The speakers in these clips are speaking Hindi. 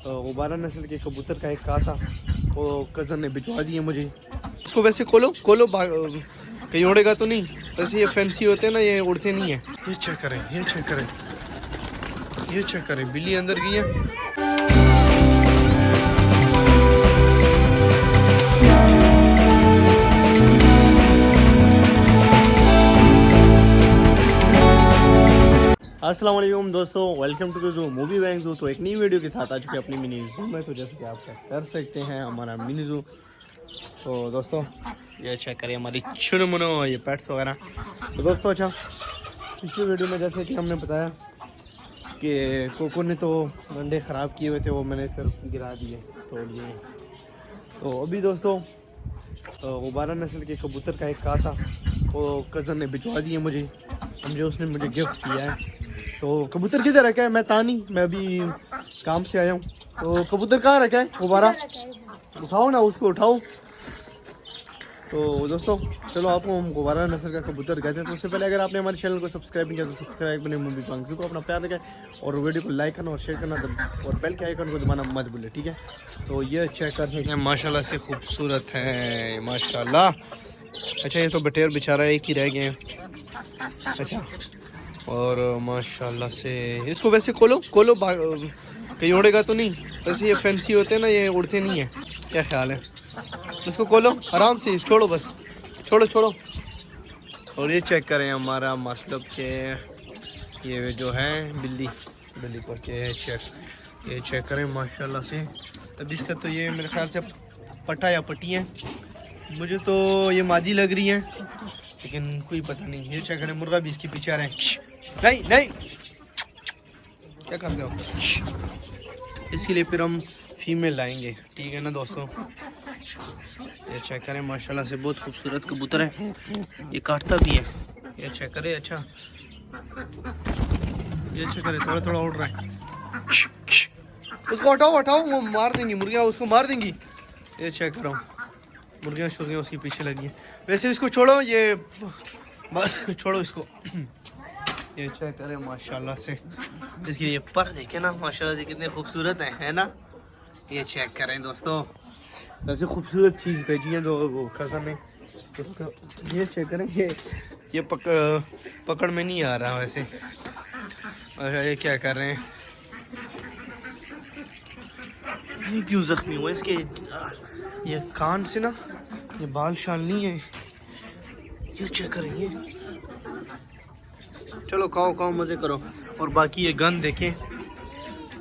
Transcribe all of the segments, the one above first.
गुब्बारा नस्ल के कबूतर का एक कहा था, वो कज़न ने भिजवा दिए मुझे। इसको वैसे खोलो खोलो, कहीं उड़ेगा तो नहीं। वैसे ये फैंसी होते हैं ना, ये उड़ते नहीं है। ये चेक करें, ये चेक करें, ये चेक करें, बिल्ली अंदर गई है। अस्सलाम वालेकुम दोस्तों, welcome to the zoo movie bank zoo. तो एक नई वीडियो के साथ आ चुके हैं अपनी मिनी ज़ू में। तो जैसे कि आप चेक कर सकते हैं हमारा मिनी ज़ू। तो दोस्तों ये चेक करिए हमारी चुनमुनो, ये पेट्स वगैरह। तो दोस्तों अच्छा, पिछली वीडियो में जैसे कि हमने बताया कि कोको ने तो अंडे ख़राब किए हुए थे, वो मैंने फिर गिरा दिए, तोड़ दिए। तो अभी दोस्तों गुब्बारा नस्ल के कबूतर का एक कहा था, वो कज़न ने भिजवा दिए मुझे, समझे उसने मुझे गिफ्ट किया है। तो कबूतर किधर रखा है? मैं तानी, मैं अभी काम से आया हूँ। तो कबूतर कहाँ रखा है? गुब्बारा उठाओ ना, उसको उठाओ। तो दोस्तों चलो आपको हम गुब्बारा नस्ल का कबूतर कहते हैं। तो उससे पहले अगर आपने हमारे चैनल को सब्सक्राइब नहीं किया तो सब्सक्राइब करें, मूवी सॉन्ग्स को अपना प्यार देखें और वीडियो को लाइक करना और शेयर करना और बेल के आइकन को दबाना मत भूलें, ठीक है। तो ये चेक कर सकते हैं, माशाल्लाह से खूबसूरत है माशाल्लाह। अच्छा ये तो बटेर बेचारा एक ही रह गए हैं। अच्छा और माशाल्लाह से इसको वैसे खोलो खोलो, कहीं उड़ेगा तो नहीं। वैसे ये फैंसी होते हैं ना, ये उड़ते नहीं है। क्या ख्याल है? इसको खोलो आराम से, छोड़ो बस, छोड़ो छोड़ो। और ये चेक करें हमारा मतलब के ये जो है बिल्ली को ये चेक करें माशाल्लाह से। अब इसका तो ये मेरे ख्याल से पटा या पटी है, मुझे तो ये मादी लग रही है लेकिन कोई पता नहीं। ये चेक करें, मुर्गा भी इसके पीछे आ रहे हैं। नहीं नहीं, क्या करते हो? इसके लिए फिर हम फीमेल लाएंगे, ठीक है ना दोस्तों। ये चेक करें माशाल्लाह से बहुत खूबसूरत कबूतर है, ये काटता भी है। ये चेक करें, अच्छा ये चेक करें, थोड़ा थोड़ा उड़ रहा है। उसको हटाओ हटाओ, वो मार देंगी मुर्गियाँ, उसको मार देंगी। ये चेक करो, मुर्गियाँ शुर्गियाँ उसके पीछे लगी हैं। वैसे इसको छोड़ो, ये बस छोड़ो इसको। ये चेक करें माशाल्लाह से, इसके ये पर देखे ना माशाल्लाह से कितने खूबसूरत है ना। ये चेक करें दोस्तों, वैसे खूबसूरत चीज़ भेजी है वो कज़न ने उसका। ये चेक करें, ये पकड़ में नहीं आ रहा वैसे। अच्छा ये क्या कर रहे हैं? ये क्यों जख्मी हुआ? इसके ये कान से ना ये बाल शाल नहीं है। ये चेक करें, ये चलो खाओ खाओ मज़े करो। और बाकी ये गन देखें,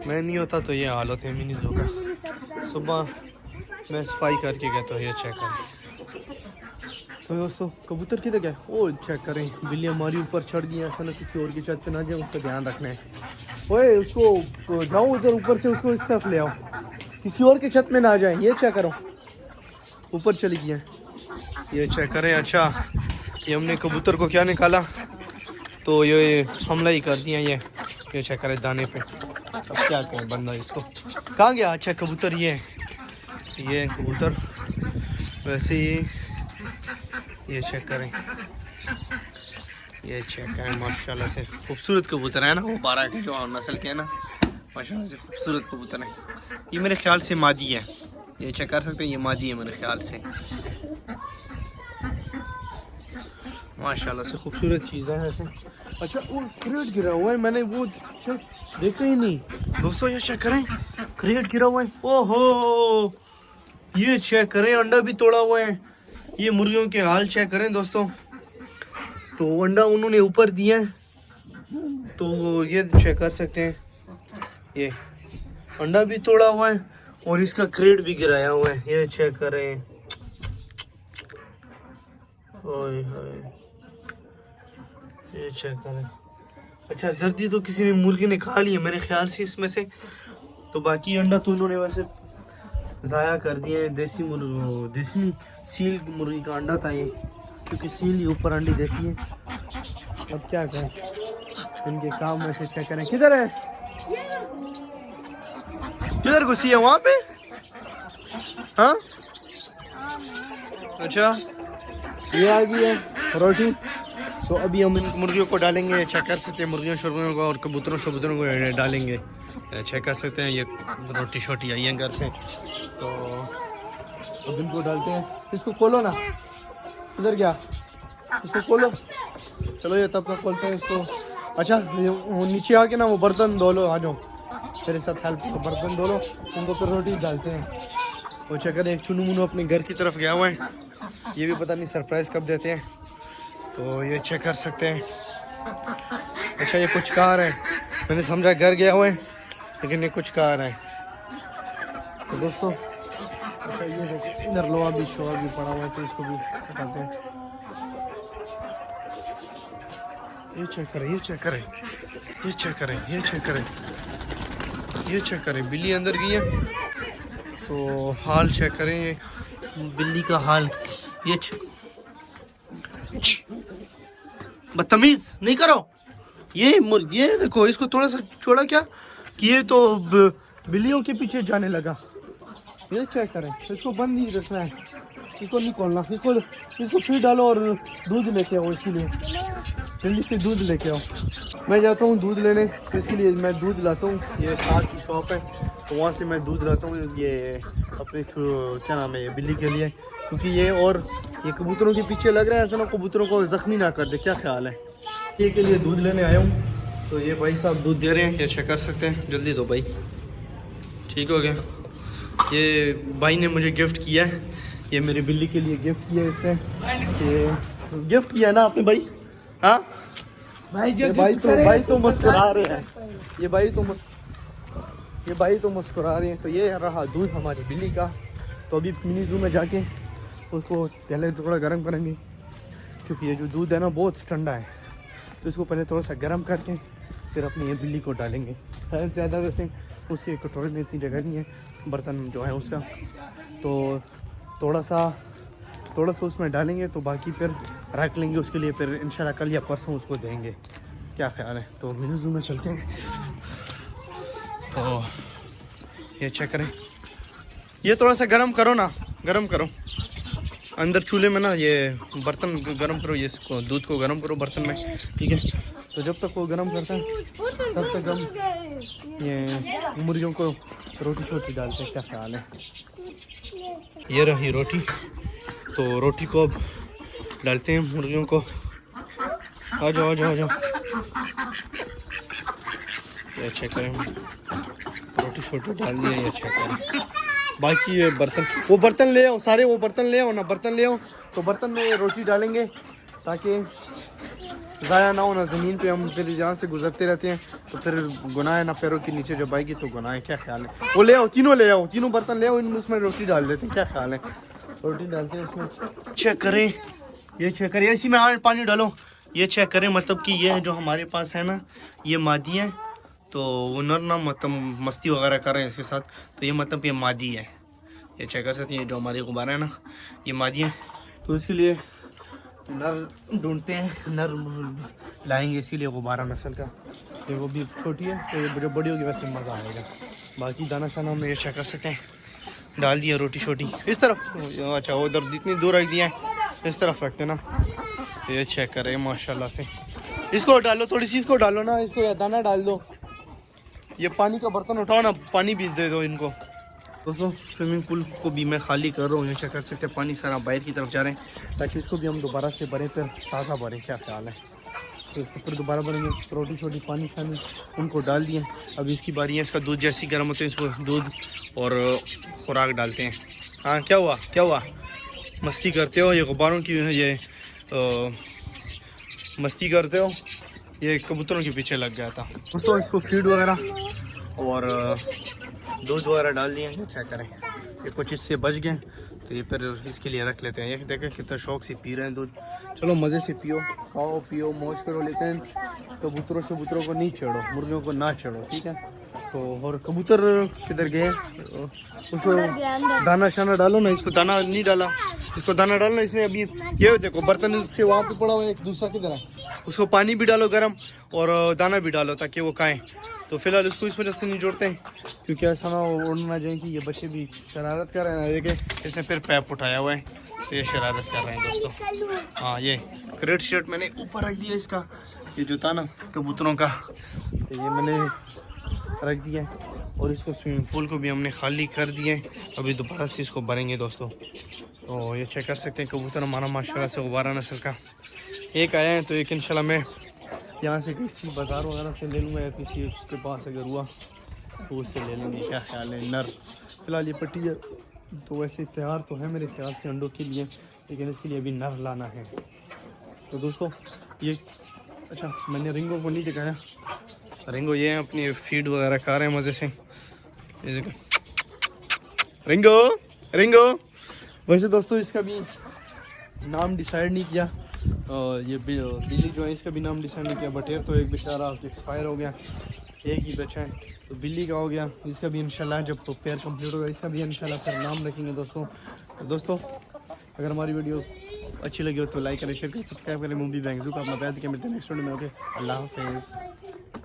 मैं नहीं होता तो ये हालत है मिनी ज़ू का। सुबह मैं सफाई करके गया, तो ये चेक करें। तो दोस्तों कबूतर किधर गया? ओ चेक करें, बिल्ली हमारी ऊपर चढ़ गई है, ऐसा ना किसी और की छत पे ना जाए, उसका ध्यान रखना है। ओए उसको जाओ इधर ऊपर से, उसको इस तरफ ले आओ, किसी और की छत में ना जाए। ये चेक करो, ऊपर चली गई है। ये चेक करें, अच्छा ये हमने कबूतर को क्या निकाला तो ये हमला ही कर दिया। ये चेक करें दाने पे। अब क्या करें बंदा इसको, कहाँ गया? अच्छा कबूतर ये कबूतर वैसे ये चेक करें, ये चेक करें माशाल्लाह से खूबसूरत कबूतर है ना। वो 12 के जो नस्ल के है ना, माशाल्लाह से खूबसूरत कबूतर है। ये मेरे ख्याल से मादी है, ये चेक कर सकते हैं, ये मादी है मेरे ख्याल से। माशाल्लाह से खूबसूरत चीज़ है ऐसे। अच्छा वो क्रेट गिरा हुआ है, मैंने वो देखा ही नहीं दोस्तों। ये चेक करें, क्रेट गिरा हुआ है। ओहो ये चेक करें, अंडा भी तोड़ा हुआ है। ये मुर्गियों के हाल चेक करें दोस्तों। तो अंडा उन्होंने ऊपर दिया है, तो ये चेक कर सकते हैं, ये अंडा भी तोड़ा हुआ है और इसका क्रेट भी गिराया हुआ है। ये चेक करें, ओए होए ये चेक करें। अच्छा जर्दी तो किसी ने मुर्गी ने खा ली है मेरे ख्याल से इसमें से, तो बाकी अंडा तो उन्होंने वैसे ज़ाया कर दिए। देसी नहीं, सील मुर्गी का अंडा था ये, क्योंकि सील ही ऊपर अंडी देती है। अब क्या करें, इनके काम में से चेक करें। किधर है? किधर घुसी है? वहाँ पे? हाँ अच्छा ये आ गई है रोटी। तो अभी हम इन मुर्गियों को डालेंगे, चेक कर सकते हैं, मुर्गियों शुर्गियों को और कबूतरों को डालेंगे। चेक कर सकते हैं। ये रोटी छोटी आई है घर से, तो अब इनको डालते हैं। इसको खोलो ना, इधर गया, इसको खोलो। चलो ये तब तक खोलते हैं इसको। अच्छा वो नीचे आके ना वो बर्तन धो लो, आ जाओ मेरे साथ हेल्प। तो बर्तन धो लो, उनको फिर रोटी डालते हैं। वो चक्कर एक चुनू मुनू अपने घर की तरफ गया हुआ है, ये भी पता नहीं सरप्राइज़ कब देते हैं, तो ये चेक कर सकते हैं। अच्छा ये कुछ कहा रहा है, मैंने समझा घर गया हुआ है, लेकिन ये कुछ कहा रहा है। तो दोस्तों अच्छा ये देखिए इधर लोहा भी शोर भी पड़ा हुआ है, तो इसको भी हटाते हैं। ये चेक करें, ये चेक करें, ये चेक करें, ये चेक करें, ये चेक करें। बिल्ली अंदर गई है, तो हाल चेक करें ये बिल्ली का हाल। ये बदतमीज नहीं करो। ये देखो, इसको थोड़ा सा छोड़ा क्या कि ये तो बिल्लियों के पीछे जाने लगा। ये चेक करें, इसको बंद नहीं रखना है, इसको नहीं खोलना। इसको फिर डालो और दूध लेके आओ इसके लिए, जल्दी से दूध लेके आओ। मैं जाता हूँ दूध लेने, इसके लिए मैं दूध लाता हूँ। ये साथ की शॉप है, तो वहाँ से मैं दूध लाता हूँ ये अपने क्या नाम है ये बिल्ली के लिए, क्योंकि ये कबूतरों के पीछे लग रहा है, ऐसा ना कबूतरों को ज़ख्मी ना कर दे। क्या ख्याल है? ये के लिए दूध लेने आया हूँ, तो ये भाई साहब दूध दे रहे हैं, ये चेक कर सकते हैं। जल्दी दो भाई, ठीक हो गया। ये भाई ने मुझे गिफ्ट किया है, ये मेरी बिल्ली के लिए गिफ्ट किया है इसने। ये गिफ्ट किया ना आपने भाई? हाँ भाई तो मुस्कुरा रहे हैं, ये भाई तो मुस्कुरा रहे हैं। तो ये रहा दूध हमारी बिल्ली का। तो अभी मिनी ज़ू में जाके उसको पहले थोड़ा गर्म करेंगे, क्योंकि ये जो दूध है ना बहुत ठंडा है, तो इसको पहले थोड़ा सा गर्म करके फिर अपनी ये बिल्ली को डालेंगे। शायद ज़्यादा वैसे उसके कटोरे में इतनी जगह नहीं है, बर्तन जो है उसका, तो थोड़ा सा उसमें डालेंगे, तो बाकी फिर रख लेंगे उसके लिए, फिर इंशाल्लाह कल या परसों उसको देंगे। क्या ख्याल है? तो मिनी ज़ू में चलते हैं। तो ये चेक करें, ये थोड़ा सा गर्म करो ना, गर्म करो अंदर चूल्हे में ना, ये बर्तन गर्म करो, ये इसको दूध को गर्म करो बर्तन में, ठीक है। तो जब तक वो गर्म करता है तब तक हम ये मुर्गियों को रोटी छोटी डालते हैं। क्या ख्याल है? ये रही रोटी, तो रोटी को अब डालते हैं मुर्गियों को। आ जाओ आ जाओ आ जाओ, ये चेक करें, रोटी छोटी डाल दिया, ये चेक करें। बाकी ये वो बर्तन ले आओ, सारे वो बर्तन ले आओ ना, बर्तन ले आओ, तो बर्तन में रोटी डालेंगे ताकि ज़ाया ना हो ना ज़मीन पे। हम फिर यहाँ से गुजरते रहते हैं, तो फिर गुनाह है ना पैरों के नीचे जब आएगी तो गुनाह है। क्या ख्याल है? वो ले आओ, तीनों ले आओ, तीनों बर्तन ले आओ, उसमें रोटी डाल देते हैं। क्या ख्याल है? रोटी डालते हैं उसमें। चेक करें, ये चेक करें, इसी में पानी डालो। ये चेक करें, मतलब कि ये जो हमारे पास है ना, ये मादी है, तो वो नर ना मतलब मस्ती वगैरह कर रहे हैं इसके साथ, तो ये मतलब ये मादी है। ये चेक कर सकते हैं, ये जो हमारे गुब्बारा है ना, ये मादी है, तो इसके लिए नर ढूंढते हैं, नर लाएंगे इसीलिए गुब्बारा नस्ल का। ये वो भी छोटी है, तो ये जो बड़ी होगी वैसे मज़ा आएगा। बाकी दाना शाना में ये चेक कर सकते हैं, डाल दिया रोटी छोटी इस तरफ। अच्छा उधर जितनी दूर रख दिया है इस तरफ रखते ना। तो ये चेक करें माशाल्लाह से, इसको डालो थोड़ी सी, इसको डालो ना, इसको दाना डाल दो। ये पानी का बर्तन उठाओ ना, पानी भी दे दो इनको। दोस्तों स्विमिंग पूल को भी मैं खाली कर रहा हूँ, ये चेक कर सकते हैं, पानी सारा बाहर की तरफ जा रहे हैं, ताकि इसको भी हम दोबारा से भरें, फिर ताज़ा भरें। क्या ख्याल है? तो इसको फिर दोबारा भरेंगे, रोटी छोटी पानी शानी उनको डाल दिए। अब इसकी बारी है, इसका दूध जैसे ही गर्म होते हैं इसको दूध और खुराक डालते हैं। हाँ क्या हुआ, क्या हुआ? मस्ती करते हो? ये गुब्बारों की ये मस्ती करते हो, ये कबूतरों के पीछे लग गया था। दोस्तों इसको फीड वगैरह और दूध वगैरह डाल दिए। चेक करें, ये कुछ इससे बच गए, तो ये फिर इसके लिए रख लेते हैं। ये देखें कितना शौक से पी रहे हैं दूध। चलो मज़े से पियो, खाओ पियो, मौज करो, लेकिन कबूतरों को नहीं छेड़ो, मुर्गियों को ना छेड़ो, ठीक है। तो और कबूतर किधर गए? उसको दाना शाना डालो ना, इसको दाना नहीं डाला, इसको दाना डालना। इसने अभी ये देखो बर्तन से वहाँ पे पड़ा हुआ है, एक दूसरा किधर है, उसको पानी भी डालो गर्म और दाना भी डालो ताकि वो खाएं। तो फिलहाल इसको इस वजह से नहीं जोड़ते हैं क्योंकि ऐसा ना उड़ ना जाए कि ये बच्चे भी शरारत कर रहे हैं। देखिए इसने फिर पैप उठाया हुआ है, तो ये शरारत कर रहे हैं दोस्तों। हाँ ये रेड शर्ट मैंने ऊपर रख दिया इसका, ये जो था ना कबूतरों का, तो ये मैंने रख दिया है और इसको स्विमिंग पूल को भी हमने खाली कर दिया है। अभी दोबारा से इसको भरेंगे दोस्तों। तो ये चेक कर सकते हैं कबूतर हमारा माशाल्लाह से गुब्बारा नस्ल का एक आया है। तो एक इंशाल्लाह मैं यहाँ से किसी बाज़ार वगैरह से ले लूँगा या किसी के पास अगर हुआ तो उससे ले लेंगे, क्या ख्याल है। नर फ़िलहाल ये पट्टी है तो वैसे तैयार तो है मेरे ख्याल से अंडों के लिए, लेकिन इसके लिए अभी नर लाना है। तो दोस्तों ये अच्छा मैंने रिंगो को नहीं दिखाया। रिंगो ये है अपनी फीड वगैरह खा रहे हैं मज़े से। रिंगो रिंगो वैसे दोस्तों इसका भी नाम डिसाइड नहीं किया। ये बिल्ली जो है इसका भी नाम डिसाइड नहीं किया। बटेर तो एक बेचारा एक्सपायर हो गया, एक ही बचा है। तो बिल्ली का हो गया, इसका भी इंशाल्लाह जब पेयर कंप्लीट होगा इसका भी इंशाल्लाह फिर नाम रखेंगे दोस्तों। तो दोस्तों अगर हमारी वीडियो अच्छी लगी हो तो लाइक करें, शेयर करें, सब्सक्राइब करें। मूवी बैंगजू का अपना प्यार देखें। मिलते हैं नेक्स्ट वीडियो में। ओके, अल्लाह हाफिज़।